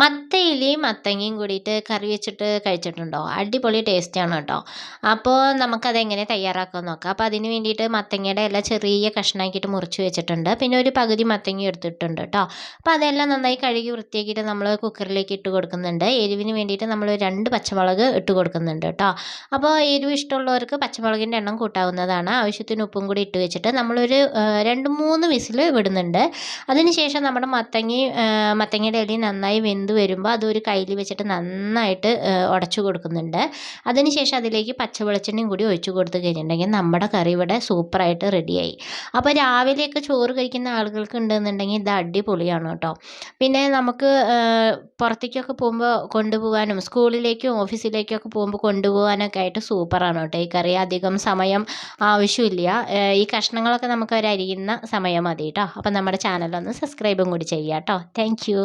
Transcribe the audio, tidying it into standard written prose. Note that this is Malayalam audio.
മത്തയിലയും മത്തങ്ങയും കൂടിയിട്ട് കറി വെച്ചിട്ട് കഴിച്ചിട്ടുണ്ടോ? അടിപൊളി ടേസ്റ്റാണ് കേട്ടോ. അപ്പോൾ നമുക്കതെങ്ങനെ തയ്യാറാക്കാമെന്ന് നോക്കാം. അപ്പോൾ അതിന് വേണ്ടിയിട്ട് മത്തങ്ങയുടെ എല്ലാം ചെറിയ കഷ്ണമാക്കിയിട്ട് മുറിച്ച് വെച്ചിട്ടുണ്ട്. പിന്നെ ഒരു പകുതി മത്തങ്ങ എടുത്തിട്ടുണ്ട് കേട്ടോ. അപ്പോൾ അതെല്ലാം നന്നായി കഴുകി വൃത്തിയാക്കിയിട്ട് നമ്മൾ കുക്കറിലേക്ക് ഇട്ട് കൊടുക്കുന്നുണ്ട്. എരിവിന് വേണ്ടിയിട്ട് നമ്മൾ 2 പച്ചമുളക് ഇട്ട് കൊടുക്കുന്നുണ്ട് കേട്ടോ. അപ്പോൾ എരിവ് ഇഷ്ടമുള്ളവർക്ക് പച്ചമുളകിൻ്റെ എണ്ണം കൂട്ടാവുന്നതാണ്. ആവശ്യത്തിന് ഉപ്പും കൂടി ഇട്ട് വെച്ചിട്ട് നമ്മളൊരു 2, 3 വിസിൽ വിടുന്നുണ്ട്. അതിനുശേഷം നമ്മുടെ മത്തങ്ങയുടെ ഇലയും നന്നായി വെന്ത് വരുമ്പോൾ അതൊരു കയ്യിൽ വെച്ചിട്ട് നന്നായിട്ട് ഉടച്ചു കൊടുക്കുന്നുണ്ട്. അതിനുശേഷം അതിലേക്ക് പച്ച വെളിച്ചെണ്ണയും കൂടി ഒഴിച്ച് കൊടുത്ത് കഴിഞ്ഞിട്ടുണ്ടെങ്കിൽ നമ്മുടെ കറി ഇവിടെ സൂപ്പറായിട്ട് റെഡിയായി. അപ്പോൾ രാവിലെയൊക്കെ ചോറ് കഴിക്കുന്ന ആളുകൾക്ക് ഉണ്ടെന്നുണ്ടെങ്കിൽ ഇത് അടിപൊളിയാണ് കേട്ടോ. പിന്നെ നമുക്ക് പുറത്തേക്കൊക്കെ പോകുമ്പോൾ കൊണ്ടുപോകാനും സ്കൂളിലേക്കും ഓഫീസിലേക്കൊക്കെ പോകുമ്പോൾ കൊണ്ടുപോകാനൊക്കെ ആയിട്ട് സൂപ്പറാണ് കേട്ടോ ഈ കറി. അധികം സമയം ആവശ്യമില്ല. ഈ കഷ്ണങ്ങളൊക്കെ നമുക്ക് അരിയുന്ന സമയം മതി കേട്ടോ. അപ്പോൾ നമ്മുടെ ചാനലൊന്ന് സബ്സ്ക്രൈബും കൂടി ചെയ്യാം കേട്ടോ. Thank you.